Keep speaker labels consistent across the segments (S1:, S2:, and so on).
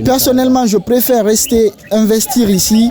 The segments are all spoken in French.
S1: Personnellement, je préfère investir ici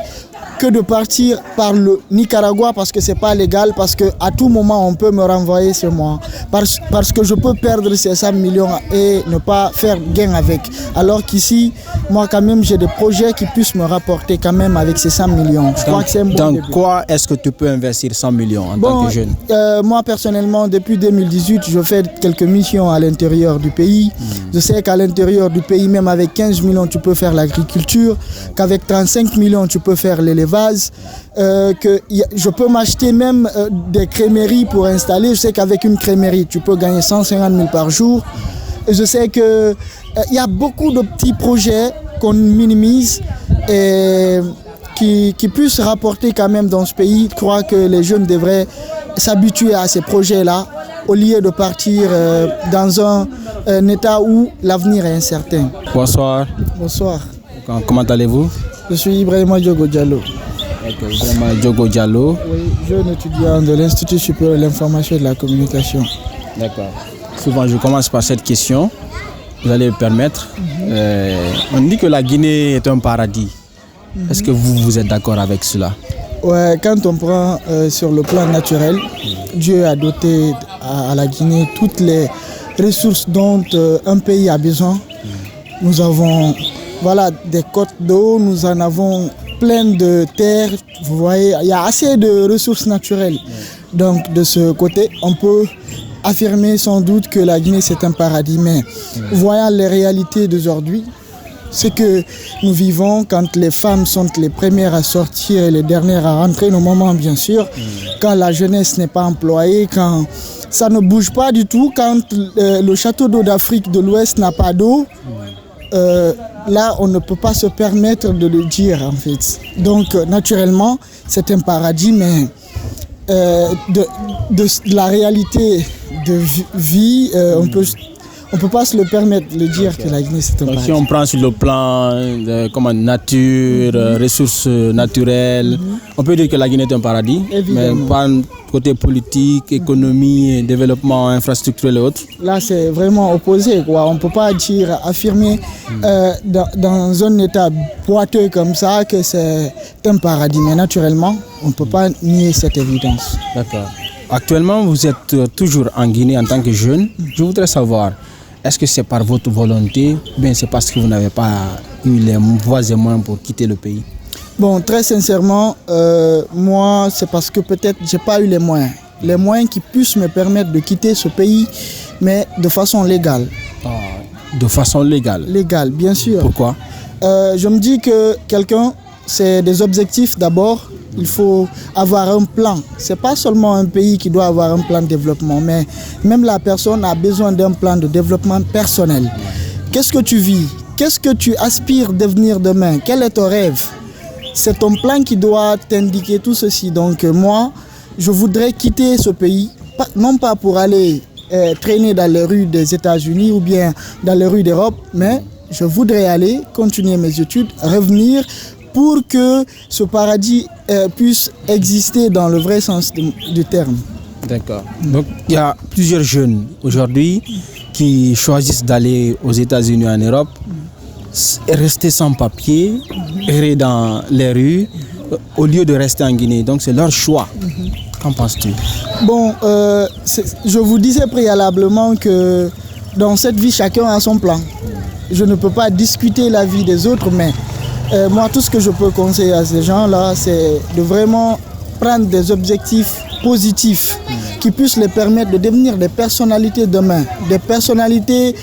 S1: que de partir par le Nicaragua parce que c'est pas légal, parce que à tout moment on peut me renvoyer chez moi, parce que je peux perdre ces 100 millions et ne pas faire gain avec. Alors qu'ici, moi quand même j'ai des projets qui puissent me rapporter quand même avec ces 100 millions. Je crois que c'est un bon début.
S2: Quoi est-ce que tu peux investir 100 millions en tant que jeune?
S1: Moi personnellement, depuis 2018, je fais quelques missions à l'intérieur du pays. Je sais qu'à l'intérieur du pays, même avec 15 millions, tu peux faire l'agriculture, qu'avec 35 millions, tu peux faire l'élevage. Que je peux m'acheter même des crémeries pour installer. Je sais qu'avec une crémerie, tu peux gagner 150 000 par jour. Et je sais qu'il y a beaucoup de petits projets qu'on minimise et qui puissent rapporter quand même dans ce pays. Je crois que les jeunes devraient s'habituer à ces projets-là au lieu de partir dans un état où l'avenir est incertain.
S2: Bonsoir.
S1: Bonsoir.
S2: Comment allez-vous?
S1: Je suis Ibrahima Diogo Diallo.
S2: Ibrahima Diogo Diallo.
S1: Oui, jeune étudiant de l'Institut supérieur de l'information et de la communication.
S2: D'accord. Souvent, je commence par cette question. Vous allez me permettre. On dit que la Guinée est un paradis. Est-ce que vous êtes d'accord avec cela?
S1: Ouais, quand on prend sur le plan naturel, Dieu a doté à la Guinée toutes les ressources dont un pays a besoin. Nous avons des côtes d'eau, nous en avons plein de terres. Vous voyez, il y a assez de ressources naturelles. Donc de ce côté, on peut affirmer sans doute que la Guinée c'est un paradis. Mais voyant les réalités d'aujourd'hui, c'est que nous vivons quand les femmes sont les premières à sortir et les dernières à rentrer, nos mamans bien sûr, quand la jeunesse n'est pas employée, quand ça ne bouge pas du tout, quand le château d'eau d'Afrique de l'Ouest n'a pas d'eau, là on ne peut pas se permettre de le dire en fait. Donc naturellement c'est un paradis, mais de la réalité de vie, on peut pas se le permettre de dire que la Guinée c'est un paradis.
S2: Si on prend sur le plan de nature, ressources naturelles, on peut dire que la Guinée est un paradis. Évidemment. Mais pas côté politique, économie, développement infrastructurel et autres.
S1: Là c'est vraiment opposé, quoi. On ne peut pas affirmer dans un état boiteux comme ça que c'est un paradis. Mais naturellement, on ne peut pas nier cette évidence.
S2: D'accord. Actuellement, vous êtes toujours en Guinée en tant que jeune. Je voudrais savoir, est-ce que c'est par votre volonté ou bien c'est parce que vous n'avez pas eu les voies et moyens pour quitter le pays?
S1: Bon, très sincèrement, moi, c'est parce que peut-être je n'ai pas eu les moyens qui puissent me permettre de quitter ce pays, mais de façon légale.
S2: De façon légale?
S1: Légale, bien sûr.
S2: Pourquoi?
S1: Je me dis que quelqu'un, c'est des objectifs d'abord. Il faut avoir un plan. Ce n'est pas seulement un pays qui doit avoir un plan de développement, mais même la personne a besoin d'un plan de développement personnel. Qu'est-ce que tu vis? Qu'est-ce que tu aspires devenir demain? Quel est ton rêve? C'est ton plan qui doit t'indiquer tout ceci. Donc moi, je voudrais quitter ce pays, non pas pour aller traîner dans les rues des États-Unis ou bien dans les rues d'Europe, mais je voudrais aller continuer mes études, revenir pour que ce paradis puisse exister dans le vrai sens du terme.
S2: D'accord. Donc il y a plusieurs jeunes aujourd'hui qui choisissent d'aller aux États-Unis, en Europe, rester sans papier, errer dans les rues, au lieu de rester en Guinée. Donc c'est leur choix. Qu'en penses-tu?
S1: Bon, je vous disais préalablement que dans cette vie, chacun a son plan. Je ne peux pas discuter la vie des autres, mais moi, tout ce que je peux conseiller à ces gens-là, c'est de vraiment prendre des objectifs positifs qui puissent les permettre de devenir des personnalités demain, des personnalités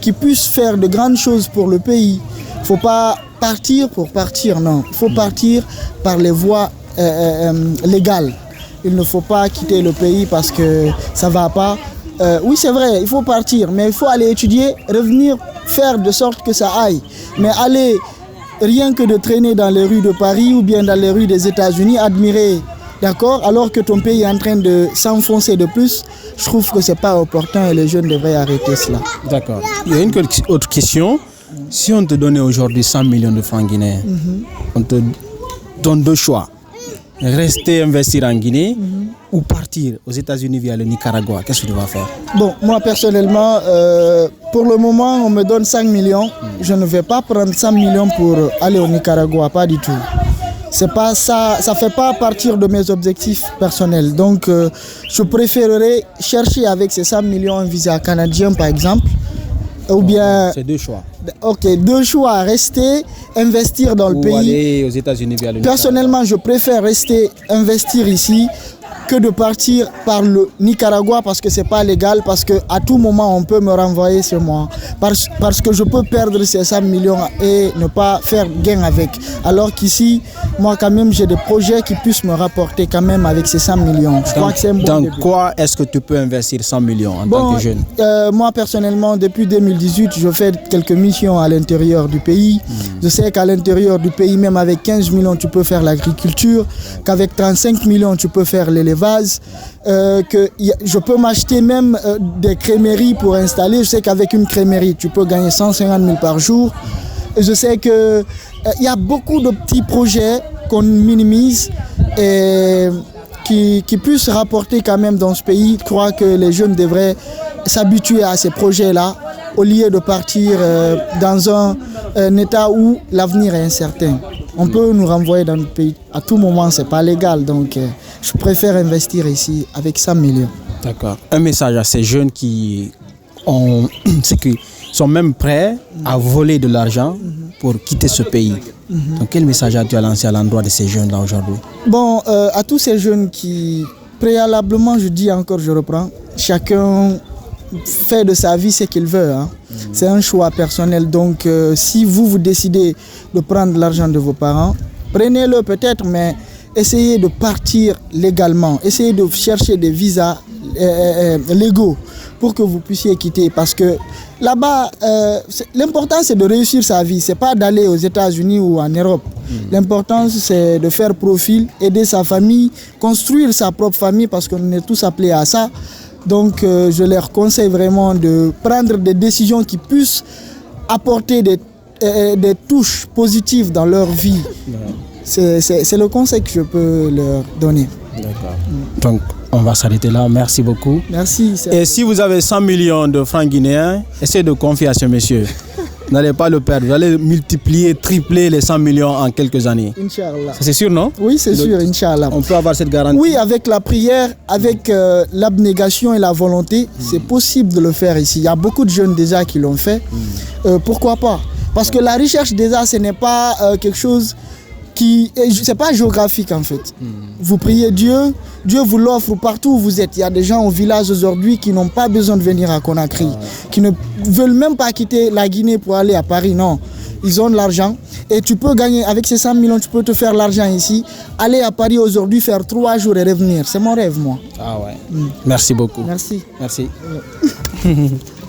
S1: qui puissent faire de grandes choses pour le pays. Il ne faut pas partir pour partir, non. Il faut partir par les voies légales. Il ne faut pas quitter le pays parce que ça ne va pas. Oui, c'est vrai, il faut partir, mais il faut aller étudier, revenir, faire de sorte que ça aille. Mais aller rien que de traîner dans les rues de Paris ou bien dans les rues des États-Unis, admirer, d'accord, alors que ton pays est en train de s'enfoncer de plus, je trouve que ce n'est pas opportun et les jeunes devraient arrêter cela.
S2: D'accord. Il y a une autre question. Si on te donnait aujourd'hui 100 millions de francs guinéens, on te donne deux choix. rester investir en Guinée ou partir aux États-Unis via le Nicaragua? Qu'est-ce que tu vas faire?
S1: Bon, moi personnellement, pour le moment, on me donne 5 millions. Je ne vais pas prendre 100 millions pour aller au Nicaragua, pas du tout. C'est pas ça, ça fait pas partir de mes objectifs personnels. Donc, je préférerais chercher avec ces 100 millions un visa canadien, par exemple. Ou bien.
S2: C'est deux choix.
S1: Ok, deux choix, rester, investir dans le pays.
S2: Ou aller aux États-Unis via le Nicaragua.
S1: Personnellement, je préfère rester, investir ici que de partir par le Nicaragua parce que c'est pas légal, parce qu'à tout moment on peut me renvoyer chez moi, parce que je peux perdre ces 100 millions et ne pas faire gain avec. Alors qu'ici, moi quand même j'ai des projets qui puissent me rapporter quand même avec ces 100 millions. Je crois que c'est un bon
S2: Dans
S1: début.
S2: quoi est-ce que tu peux investir 100 millions en tant que jeune?
S1: Moi personnellement, depuis 2018, je fais quelques missions à l'intérieur du pays. Je sais qu'à l'intérieur du pays, même avec 15 millions, tu peux faire l'agriculture, qu'avec 35 millions, tu peux faire l'élevage, que je peux m'acheter même des crémeries pour installer. Je sais qu'avec une crémerie, tu peux gagner 150 000 par jour. Je sais qu'il y a beaucoup de petits projets qu'on minimise et qui puissent rapporter quand même dans ce pays. Je crois que les jeunes devraient s'habituer à ces projets-là au lieu de partir dans un état où l'avenir est incertain. On peut nous renvoyer dans notre pays. À tout moment, ce n'est pas légal. Donc, je préfère investir ici avec 100 millions.
S2: D'accord. Un message à ces jeunes qui sont même prêts à voler de l'argent pour quitter ce pays. Donc, quel message as-tu à lancer à l'endroit de ces jeunes-là aujourd'hui?
S1: Bon, à tous ces jeunes qui, préalablement, je dis encore, je reprends, chacun fait de sa vie ce qu'il veut. C'est un choix personnel. Donc, si vous décidez de prendre l'argent de vos parents, prenez-le peut-être, mais essayez de partir légalement. Essayez de chercher des visas légaux pour que vous puissiez quitter. Parce que là-bas, l'important c'est de réussir sa vie. C'est pas d'aller aux États-Unis ou en Europe. L'important c'est de faire profil, aider sa famille, construire sa propre famille parce qu'on est tous appelés à ça. Donc je leur conseille vraiment de prendre des décisions qui puissent apporter des touches positives dans leur vie. C'est le conseil que je peux leur donner.
S2: D'accord. Donc, on va s'arrêter là. Merci beaucoup.
S1: Merci.
S2: Et si vous avez 100 millions de francs guinéens, essayez de confier à ce monsieur. Vous n'allez pas le perdre. Vous allez multiplier, tripler les 100 millions en quelques années.
S1: Inch'Allah.
S2: C'est sûr, non?
S1: Oui, c'est sûr, Inch'Allah.
S2: On peut avoir cette garantie?
S1: Oui, avec la prière, avec l'abnégation et la volonté, c'est possible de le faire ici. Il y a beaucoup de jeunes déjà qui l'ont fait. Pourquoi pas? Parce que la recherche déjà, ce n'est pas quelque chose c'est pas géographique en fait. Vous priez Dieu, Dieu vous l'offre partout où vous êtes. Il y a des gens au village aujourd'hui qui n'ont pas besoin de venir à Conakry, qui ne veulent même pas quitter la Guinée pour aller à Paris, non. Ils ont de l'argent et tu peux gagner, avec ces 100 millions, tu peux te faire l'argent ici, aller à Paris aujourd'hui, faire 3 jours et revenir. C'est mon rêve, moi.
S2: Ah ouais. Merci beaucoup.
S1: Merci.
S2: Merci.